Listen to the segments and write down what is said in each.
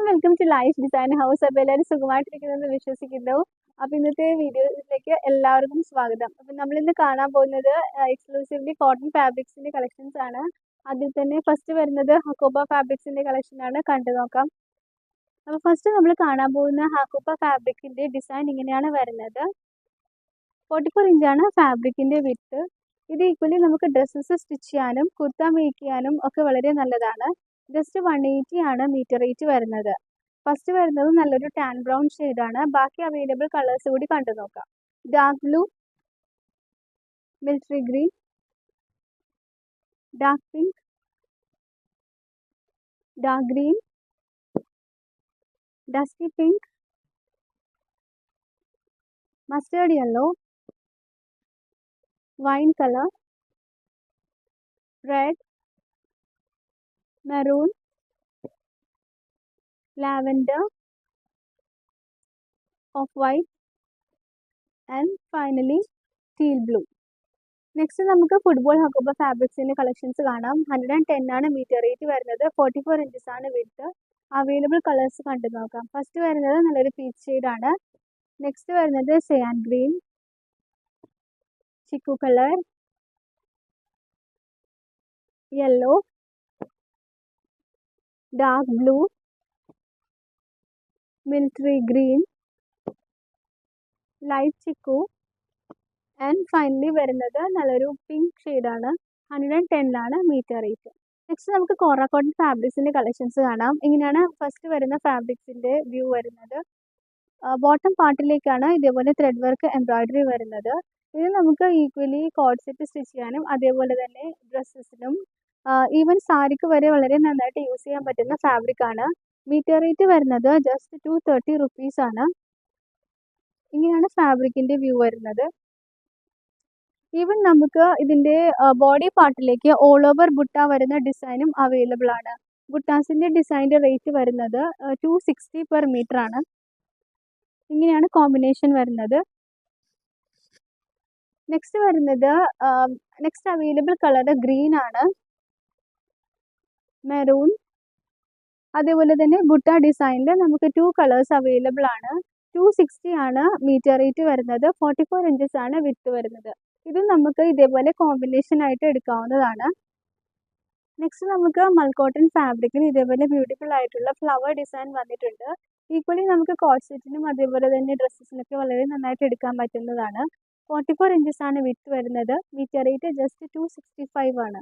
Welcome to life design house. അപ്പോൾ എല്ലാവരും സുഖമായിട്ടിരിക്കുന്നെന്ന് വിശ്വസിക്കുന്നു. അപ്പോൾ ഇന്നത്തെ വീഡിയോയിലേക്ക് എല്ലാവർക്കും സ്വാഗതം. അപ്പോൾ നമ്മളിന്ന് കാണാൻ പോകുന്നത് എക്സ്ക്ലൂസീവ്ലി കോട്ടൺ ഫാബ്രിക്സിൻ്റെ കളക്ഷൻസ് ആണ്. അതിൽ തന്നെ ഫസ്റ്റ് വരുന്നത് ഹക്കോബ ഫാബ്രിക്സിൻ്റെ കളക്ഷനാണ്. കണ്ടു നോക്കാം. അപ്പോൾ ഫസ്റ്റ് നമ്മൾ കാണാൻ പോകുന്ന ഹക്കോബ ഫാബ്രിക്കിൻ്റെ ഡിസൈൻ ഇങ്ങനെയാണ് വരുന്നത്. 44 ഇഞ്ചാണ് ഫാബ്രിക്കിൻ്റെ വിഡ്ത്ത്. ഇത് ഈക്വലി നമുക്ക് ഡ്രസ്സസ് സ്റ്റിച്ച് ചെയ്യാനും കുർത്ത മേക്ക് ചെയ്യാനും ഒക്കെ വളരെ നല്ലതാണ്. ജസ്റ്റ് 180 ആണ് മീറ്റർ റേറ്റ് വരുന്നത്. ഫസ്റ്റ് വരുന്നത് നല്ലൊരു ടാൻ ബ്രൗൺ ഷെയ്ഡാണ്. ബാക്കി അവൈലബിൾ കളേഴ്സ് കൂടി കണ്ടു നോക്കാം. Dark blue, military green, dark pink, dark green, dusty pink, mustard yellow, wine colour, red, maroon, lavender, off-white and finally teal blue. Next നമുക്ക് ഫുട്ബോൾ ഹക്കോബ ഫാബ്രിക്സിൻ്റെ കളക്ഷൻസ് കാണാം. 110 ആണ് മീറ്റർ റേറ്റ് വരുന്നത്. 44 inches ആണ് വിഡ്ത്ത്. അവൈലബിൾ കളേഴ്സ് കണ്ടു നോക്കാം. First വരുന്നത് നല്ലൊരു peach ഷെയ്ഡാണ്. നെക്സ്റ്റ് വരുന്നത് cyan green, chikoo colour, yellow, dark blue, military green, light chikoo and finally വരുന്നത് നല്ലൊരു പിങ്ക് ഷെയ്ഡാണ്. 110 മീറ്റർ റേറ്റ്. നെക്സ്റ്റ് നമുക്ക് കോറ കോട്ടൺ ഫാബ്രിക്സിൻ്റെ കളക്ഷൻസ് കാണാം. ഇങ്ങനെയാണ് ഫസ്റ്റ് വരുന്ന ഫാബ്രിക്സിൻ്റെ വ്യൂ വരുന്നത്. ബോട്ടം പാർട്ടിലേക്കാണ് ഇതേപോലെ ത്രെഡ് വർക്ക് എംബ്രോയിഡറി വരുന്നത്. ഇത് നമുക്ക് ഈക്വലി കോഡ് സെറ്റ് സ്റ്റിച്ച് ചെയ്യാനും അതേപോലെ തന്നെ ഡ്രസ്സസിനും ഈവൻ സാരിക്ക് വരെ വളരെ നന്നായിട്ട് യൂസ് ചെയ്യാൻ പറ്റുന്ന ഫാബ്രിക്കാണ്. മീറ്റർ റേറ്റ് വരുന്നത് ജസ്റ്റ് 230 റുപ്പീസ് ആണ്. ഇങ്ങനെയാണ് ഫാബ്രിക്കിൻ്റെ വ്യൂ വരുന്നത്. ഈവൻ നമുക്ക് ഇതിൻ്റെ ബോഡി പാർട്ടിലേക്ക് ഓൾ ഓവർ ബുട്ട വരുന്ന ഡിസൈനും അവൈലബിൾ ആണ്. ബുട്ടാസിൻ്റെ ഡിസൈൻ്റെ റേറ്റ് വരുന്നത് 260 പെർ മീറ്റർ ആണ്. ഇങ്ങനെയാണ് കോമ്പിനേഷൻ വരുന്നത്. നെക്സ്റ്റ് വരുന്നത് നെക്സ്റ്റ് അവൈലബിൾ കളർ ഗ്രീൻ ആണ്, മെറൂൺ, അതേപോലെ തന്നെ ബുട്ട ഡിസൈനിൽ നമുക്ക് 2 കളേഴ്സ് അവൈലബിൾ ആണ്. 260 ആണ് മീറ്റർ റേറ്റ് വരുന്നത്. 44 ഇഞ്ചസ് ആണ് വിഡ്ത്ത് വരുന്നത്. ഇത് നമുക്ക് ഇതേപോലെ കോമ്പിനേഷൻ ആയിട്ട് എടുക്കാവുന്നതാണ്. നെക്സ്റ്റ് നമുക്ക് മൽക്കോട്ടൺ ഫാബ്രിക്കിൽ ഇതേപോലെ ബ്യൂട്ടിഫുൾ ആയിട്ടുള്ള ഫ്ലവർ ഡിസൈൻ വന്നിട്ടുണ്ട്. ഈക്വലി നമുക്ക് കോഡ് സെറ്റിനും അതേപോലെ തന്നെ ഡ്രസ്സസിനൊക്കെ വളരെ നന്നായിട്ട് എടുക്കാൻ പറ്റുന്നതാണ്. 44 ഇഞ്ചസ് ആണ് വിഡ്ത്ത് വരുന്നത്. മീറ്റർ റേറ്റ് ജസ്റ്റ് 265 ആണ്.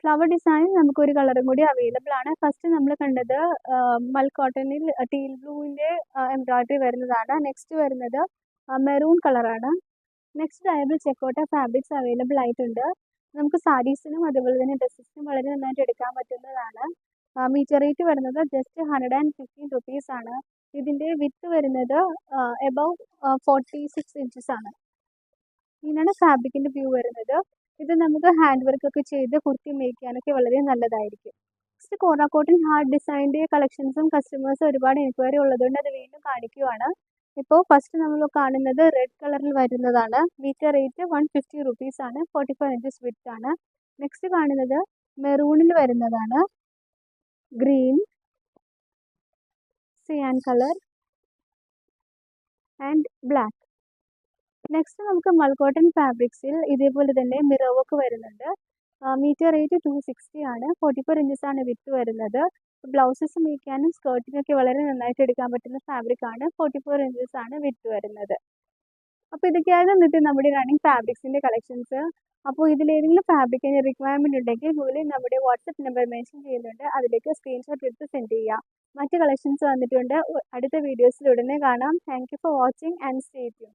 ഫ്ലവർ ഡിസൈൻ നമുക്കൊരു കളറും കൂടി അവൈലബിൾ ആണ്. ഫസ്റ്റ് നമ്മൾ കണ്ടത് മൽക്കോട്ടണിൽ ടീൽ ബ്ലൂവിൻ്റെ എംബ്രോയിഡറി വരുന്നതാണ്. നെക്സ്റ്റ് വരുന്നത് മെറൂൺ കളറാണ്. നെക്സ്റ്റ് ഡയബിൾ ചെക്കോട്ട ഫാബ്രിക്സ് അവൈലബിൾ ആയിട്ടുണ്ട്. നമുക്ക് സാരീസിനും അതുപോലെ തന്നെ ഡ്രസ്സസിനും വളരെ നന്നായിട്ട് എടുക്കാൻ പറ്റുന്നതാണ്. മീറ്റർ റേറ്റ് വരുന്നത് ജസ്റ്റ് 115 റുപ്പീസ് ആണ്. ഇതിൻ്റെ വിഡ്ത്ത് വരുന്നത് എബവ് 46 ഇഞ്ചസ് ആണ്. ഇങ്ങനെയാണ് ഫാബ്രിക്കിൻ്റെ വ്യൂ വരുന്നത്. ഇത് നമുക്ക് ഹാൻഡ് വർക്ക് ഒക്കെ ചെയ്ത് കുർത്തി മേക്ക് ചെയ്യാനൊക്കെ വളരെ നല്ലതായിരിക്കും. നെക്സ്റ്റ് കോറ കോട്ടൺ ഹാർഡ് ഡിസൈൻ്റെ കളക്ഷൻസും കസ്റ്റമേഴ്സ് ഒരുപാട് എൻക്വയറി ഉള്ളതുകൊണ്ട് അത് വീണ്ടും കാണിക്കുവാണ്. ഇപ്പോൾ ഫസ്റ്റ് നമ്മൾ കാണുന്നത് റെഡ് കളറിൽ വരുന്നതാണ്. മീറ്റർ റേറ്റ് 150 റുപ്പീസ് ആണ്. 45 ഇഞ്ചസ് വിഡ്ത്ത് ആണ്. നെക്സ്റ്റ് കാണുന്നത് മെറൂണിൽ വരുന്നതാണ്. Green, cyan colour and black. Next നമുക്ക് മൽക്കോട്ടൺ ഫാബ്രിക്സിൽ ഇതേപോലെ തന്നെ മിറർ വർക്ക് വരുന്നുണ്ട്. മീറ്റർ റേറ്റ് 260 ആണ്. 44 ഇഞ്ചസ് ആണ് വിഡ്ത്ത് വരുന്നത്. ബ്ലൗസസ് മേക്ക് ചെയ്യാനും സ്കേർട്ടിനൊക്കെ വളരെ നന്നായിട്ട് എടുക്കാൻ പറ്റുന്ന ഫാബ്രിക്കാണ്. 44 ഇഞ്ചസ് ആണ് വിഡ്ത്ത് വരുന്നത്. അപ്പോൾ ഇതൊക്കെയായിരുന്നു ഇന്നത്തെ നമ്മുടെ റണ്ണിങ് ഫാബ്രിക്സിൻ്റെ കളക്ഷൻസ്. അപ്പോൾ ഇതിലേതെങ്കിലും ഫാബ്രിക്കിന് റിക്വയർമെൻറ്റ് ഉണ്ടെങ്കിൽ മുകളിൽ നമ്മുടെ വാട്സപ്പ് നമ്പർ മെൻഷൻ ചെയ്യുന്നുണ്ട്. അതിലേക്ക് സ്ക്രീൻഷോട്ട് എടുത്ത് സെൻഡ് ചെയ്യാം. മറ്റ് കളക്ഷൻസ് വന്നിട്ടുണ്ട്. അടുത്ത വീഡിയോസിൽ ഉടനെ കാണാം. Thank you for watching and stay tuned.